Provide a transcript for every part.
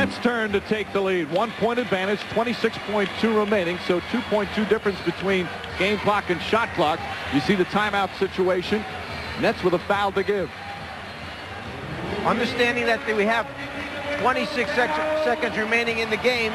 Nets turn to take the lead. 1 point advantage, 26.2 remaining, so 2.2 difference between game clock and shot clock. You see the timeout situation. Nets with a foul to give. Understanding that we have 26 seconds remaining in the game,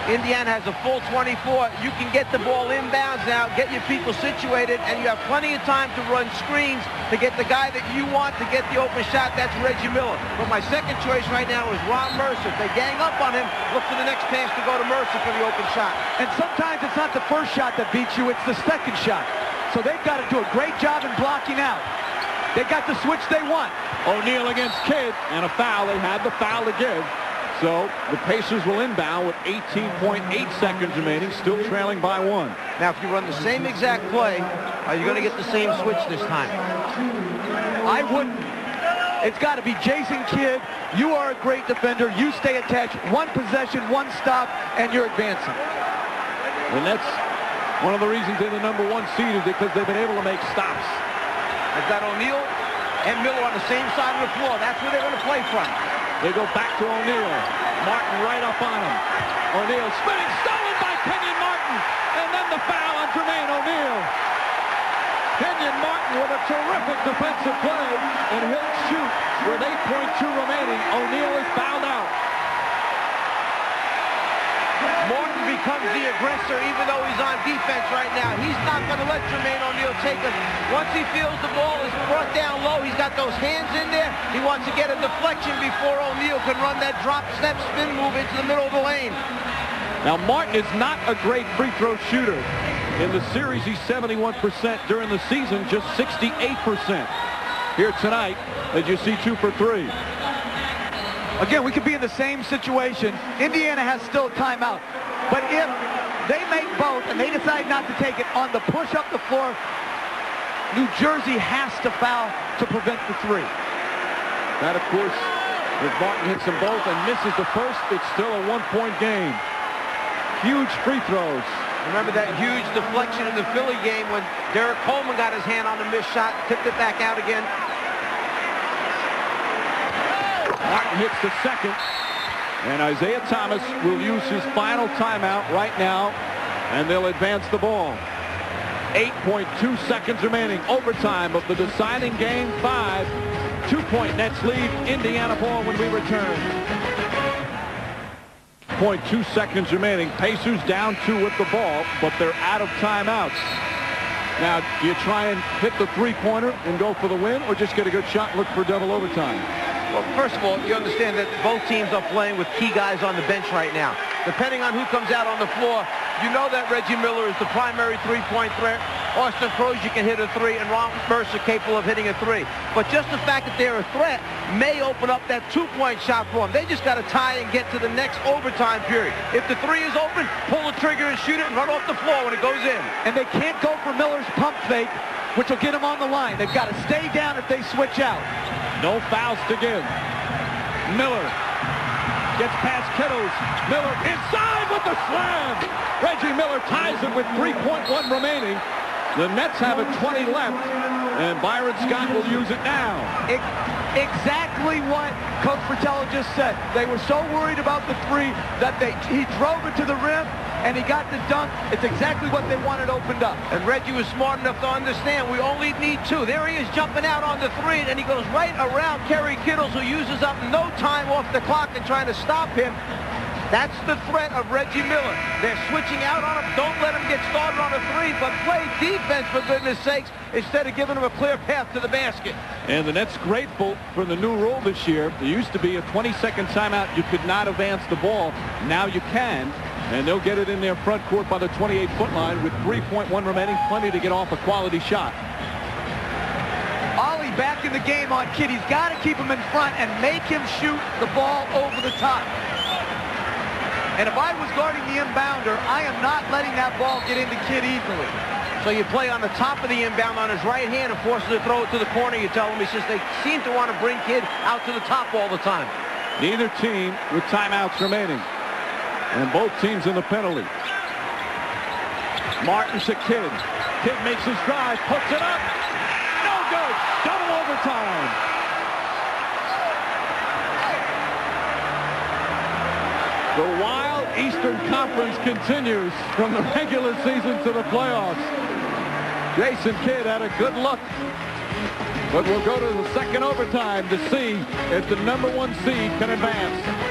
Indiana has a full 24. You can get the ball inbounds now, get your people situated, and you have plenty of time to run screens to get the guy that you want to get the open shot. That's Reggie Miller. But my second choice right now is Ron Mercer. If they gang up on him, look for the next pass to go to Mercer for the open shot. And sometimes it's not the first shot that beats you, it's the second shot. So they've got to do a great job in blocking out. They got the switch they want. O'Neal against Kidd, and a foul. They had the foul to give. So the Pacers will inbound with 18.8 seconds remaining, still trailing by 1. Now, if you run the same exact play, are you going to get the same switch this time? I wouldn't. It's got to be Jason Kidd. You are a great defender. You stay attached. One possession, one stop, and you're advancing. And that's one of the reasons they're the #1 seed is because they've been able to make stops. I've got O'Neal and Miller on the same side of the floor. That's where they're going to play from. They go back to O'Neal. Martin right up on him. O'Neal spinning, stolen by Kenyon Martin. And then the foul on Jermaine O'Neal. Kenyon Martin with a terrific defensive play. And he'll shoot with 8.2 remaining. O'Neal is fouled out. Martin becomes the aggressor even though he's on defense right now. He's not going to let Jermaine O'Neal take it. Once he feels the ball is brought down low, he's got those hands in there. He wants to get a deflection before O'Neal can run that drop step spin move into the middle of the lane. Now Martin is not a great free throw shooter. In the series he's 71%. During the season just 68%. Here tonight as you see 2 for 3. Again, we could be in the same situation. Indiana has still a timeout. But if they make both and they decide not to take it on the push up the floor, New Jersey has to foul to prevent the 3. That, of course, if Martin hits them both and misses the first, it's still a 1-point game. Huge free throws. Remember that huge deflection in the Philly game when Derek Coleman got his hand on the missed shot, tipped it back out again. Martin hits the second, and Isaiah Thomas will use his final timeout right now, and they'll advance the ball. 8.2 seconds remaining. Overtime of the deciding game 5. 2-point Nets lead. Indiana ball when we return. 0.2 seconds remaining. Pacers down 2 with the ball, but they're out of timeouts. Now, do you try and hit the three-pointer and go for the win, or just get a good shot and look for double overtime? Well, first of all, you understand that both teams are playing with key guys on the bench right now. Depending on who comes out on the floor, you know that Reggie Miller is the primary three-point threat. Austin Crozier can hit a 3, and Ron Mercer capable of hitting a 3. But just the fact that they're a threat may open up that 2-point shot for them. They just got to tie and get to the next overtime period. If the 3 is open, pull the trigger and shoot it and run off the floor when it goes in. And they can't go for Miller's pump fake, which will get them on the line. They've got to stay down if they switch out. No fouls to give. Miller gets past Kittles. Miller inside with the slam. Reggie Miller ties it with 3.1 remaining. The Nets have a 20 left, and Byron Scott will use it now. Exactly what Coach Fratello just said. They were so worried about the 3 that he drove it to the rim, and he got the dunk. It's exactly what they wanted opened up. And Reggie was smart enough to understand we only need 2. There he is jumping out on the 3, and he goes right around Kerry Kittles, who uses up no time off the clock and trying to stop him. That's the threat of Reggie Miller. They're switching out on him. Don't let him get started on a 3, but play defense, for goodness sakes, instead of giving him a clear path to the basket. And the Nets grateful for the new rule this year. There used to be a 20-second timeout. You could not advance the ball. Now you can. And they'll get it in their front court by the 28-foot line with 3.1 remaining. Plenty to get off a quality shot. Ollie back in the game on Kidd. He's got to keep him in front and make him shoot the ball over the top. And if I was guarding the inbounder, I am not letting that ball get into Kidd easily. So you play on the top of the inbound on his right hand and force him to throw it to the corner. You tell him he says they seem to want to bring Kidd out to the top all the time. Neither team with timeouts remaining. And both teams in the penalty. Martin to Kidd. Kidd makes his drive, puts it up. No good. Double overtime. The wild Eastern Conference continues from the regular season to the playoffs. Jason Kidd had a good look, but we'll go to the second overtime to see if the #1 seed can advance.